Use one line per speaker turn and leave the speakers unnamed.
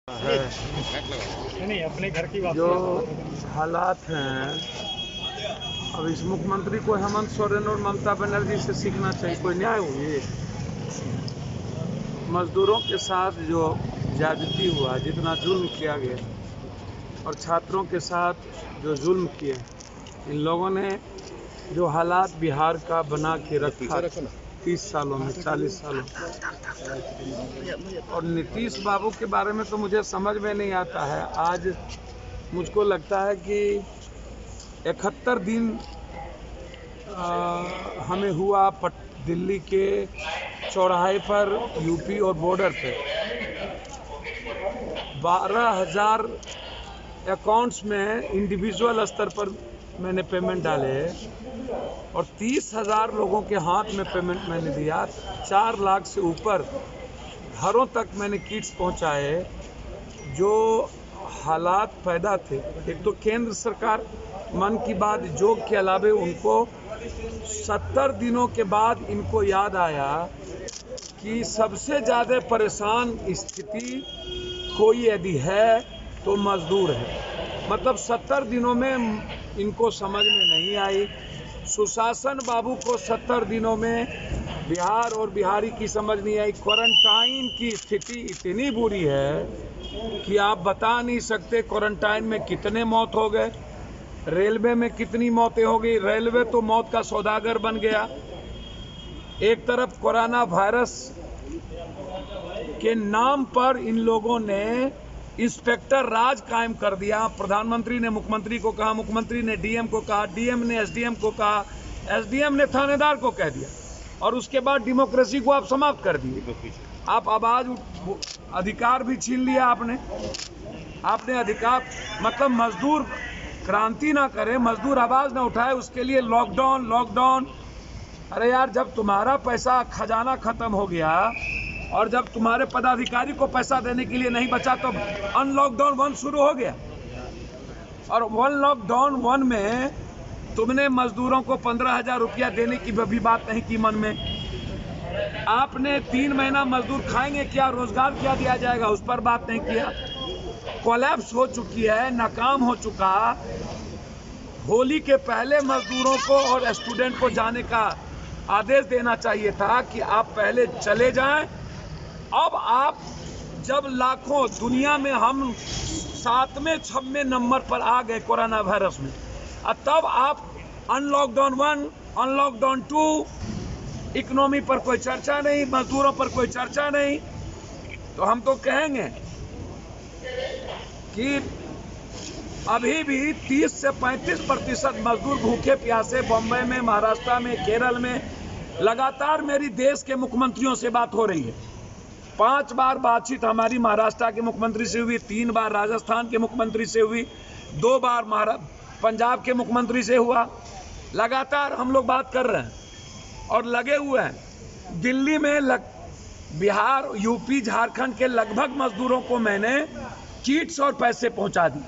है
नहीं अपने घर की बात
जो हालात हैं। अब इस मुख्यमंत्री को हेमंत सोरेन और ममता बनर्जी से सीखना चाहिए। कोई न्याय हुई मजदूरों के साथ जो ज्यादती हुआ, जितना जुल्म किया गया और छात्रों के साथ जो जुल्म किए, इन लोगों ने जो हालात बिहार का बना के रखा 30 सालों में, 40 सालों में। और नीतीश बाबू के बारे में तो मुझे समझ में नहीं आता है। आज मुझको लगता है कि 71 दिन हमें हुआ दिल्ली के चौराहे पर, यूपी और बॉर्डर पे 12,000 अकाउंट्स में इंडिविजुअल स्तर पर मैंने पेमेंट डाले और 30,000 लोगों के हाथ में पेमेंट मैंने दिया। 4 लाख से ऊपर घरों तक मैंने किट्स पहुंचाए। जो हालात पैदा थे, एक तो केंद्र सरकार मन की बात जोग के अलावे उनको 70 दिनों के बाद इनको याद आया कि सबसे ज़्यादा परेशान स्थिति कोई यदि है तो मजदूर है। मतलब 70 दिनों में इनको समझ में नहीं आई। सुशासन बाबू को 70 दिनों में बिहार और बिहारी की समझ नहीं आई। क्वारंटाइन की स्थिति इतनी बुरी है कि आप बता नहीं सकते क्वारंटाइन में कितने मौत हो गए, रेलवे में कितनी मौतें हो गई। रेलवे तो मौत का सौदागर बन गया। एक तरफ कोरोना वायरस के नाम पर इन लोगों ने इंस्पेक्टर राज कायम कर दिया। प्रधानमंत्री ने मुख्यमंत्री को कहा, मुख्यमंत्री ने डीएम को कहा, डीएम ने एसडीएम को कहा, एसडीएम ने थानेदार को कह दिया और उसके बाद डेमोक्रेसी को आप समाप्त कर दिए। आप आवाज अधिकार भी छीन लिया आपने अधिकार। मतलब मजदूर क्रांति ना करे, मजदूर आवाज ना उठाए, उसके लिए लॉकडाउन। अरे यार, जब तुम्हारा पैसा खजाना खत्म हो गया और जब तुम्हारे पदाधिकारी को पैसा देने के लिए नहीं बचा तो अनलॉकडाउन 1 शुरू हो गया। और अनलॉकडाउन 1 में तुमने मजदूरों को 15,000 रुपया देने की भी बात नहीं की मन में। आपने 3 महीना मजदूर खाएंगे क्या, रोजगार क्या दिया जाएगा, उस पर बात नहीं किया। कोलैप्स हो चुकी है, नाकाम हो चुका। होली के पहले मजदूरों को और स्टूडेंट को जाने का आदेश देना चाहिए था कि आप पहले चले जाएं। अब आप जब लाखों, दुनिया में हम 7वें 6वें नंबर पर आ गए कोरोना वायरस में, तब आप अनलॉकडाउन 1, अनलॉकडाउन 2, इकोनॉमी पर कोई चर्चा नहीं, मजदूरों पर कोई चर्चा नहीं। तो हम तो कहेंगे कि अभी भी 30 से 35% मजदूर भूखे प्यासे बम्बई में, महाराष्ट्र में, केरल में। लगातार मेरी देश के मुख्यमंत्रियों से बात हो रही है। 5 बार बातचीत हमारी महाराष्ट्र के मुख्यमंत्री से हुई, 3 बार राजस्थान के मुख्यमंत्री से हुई, 2 बार पंजाब के मुख्यमंत्री से हुआ। लगातार हम लोग बात कर रहे हैं और लगे हुए हैं। दिल्ली में बिहार, यूपी, झारखंड के लगभग मजदूरों को मैंने किट्स और पैसे पहुंचा दी।